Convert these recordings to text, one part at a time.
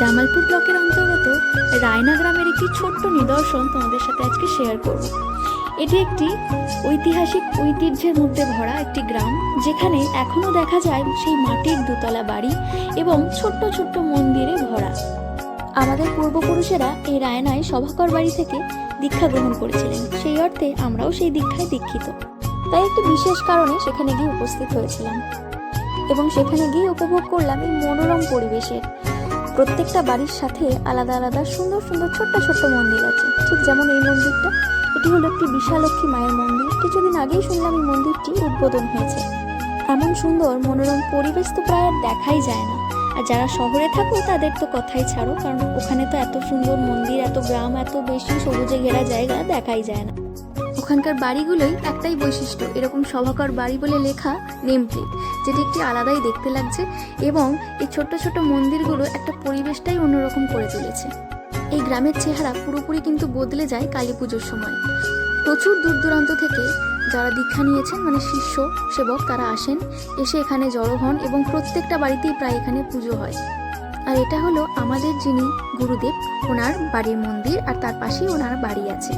জামালপুর ব্লকের অন্তর্গত রায়না গ্রামের একটি ছোট্ট নিদর্শন তোমাদের সাথে আজকে শেয়ার করব। এটি একটি ঐতিহাসিক ঐতিহ্যের মধ্যে ভরা একটি গ্রাম, যেখানে এখনো দেখা যায় সেই মাটির দোতলা বাড়ি এবং ছোট্ট ছোট্ট মন্দিরে ভরা। আমাদের পূর্বপুরুষেরা এই রায়নায় সভাকর বাড়ি থেকে দীক্ষা গ্রহণ করেছিলেন, সেই অর্থে আমরাও সেই দীক্ষায় দীক্ষিত। তাই একটি বিশেষ কারণে সেখানে গিয়ে উপস্থিত হয়েছিলাম এবং সেখানে গিয়ে উপভোগ করলাম এই মনোরম পরিবেশের। প্রত্যেকটা বাড়ির সাথে আলাদা আলাদা সুন্দর সুন্দর ছোট্ট ছোট্ট মন্দির আছে, ঠিক যেমন এই মন্দিরটা। এটি হলো একটি বিশালক্ষী মায়ের মন্দির। কিছুদিন আগেই শুনলাম এই মন্দিরটি উদ্বোধন হয়েছে। এমন সুন্দর মনোরম পরিবেশ তো প্রায় আর দেখাই যায় না। আর যারা শহরে থাকো তাদের তো কথাই ছাড়ো, কারণ ওখানে তো এত সুন্দর মন্দির, এত গ্রাম, এত বেশি সবুজে ঘেরা জায়গা দেখাই যায় না। ওখানকার বাড়িগুলোই একটাই বৈশিষ্ট্য, এরকম সভাকর বাড়ি বলে লেখা নেম প্লেট, যেটি একটি আলাদাই দেখতে লাগছে। এবং এই ছোট্ট ছোট্ট মন্দিরগুলো একটা পরিবেশটাই অন্যরকম করে তুলেছে। এই গ্রামের চেহারা পুরোপুরি কিন্তু বদলে যায় কালী পুজোর সময়। প্রচুর দূর দূরান্ত থেকে যারা দীক্ষা নিয়েছেন, মানে শিষ্য সেবক, তারা আসেন, এসে এখানে জড়ো হন এবং প্রত্যেকটা বাড়িতেই প্রায় এখানে পুজো হয়। আর এটা হলো আমাদের যিনি গুরুদেব, ওনার বাড়ির মন্দির, আর তার পাশেই ওনার বাড়ি আছে।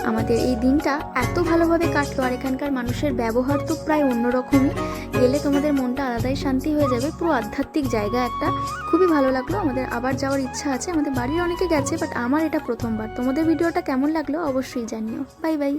আমাদের এই দিনটা এত ভালোভাবে কাটলো, আর এখানকার মানুষের ব্যবহার তো প্রায় অন্যরকমই। গেলে তোমাদের মনটা আলাদাই শান্তি হয়ে যাবে। পুরো আধ্যাত্মিক জায়গা একটা, খুবই ভালো লাগলো। আমাদের আবার যাওয়ার ইচ্ছা আছে। আমাদের বাড়ির অনেকে গেছে, বাট আমার এটা প্রথমবার। তোমাদের ভিডিওটা কেমন লাগলো অবশ্যই জানিও। Bye bye.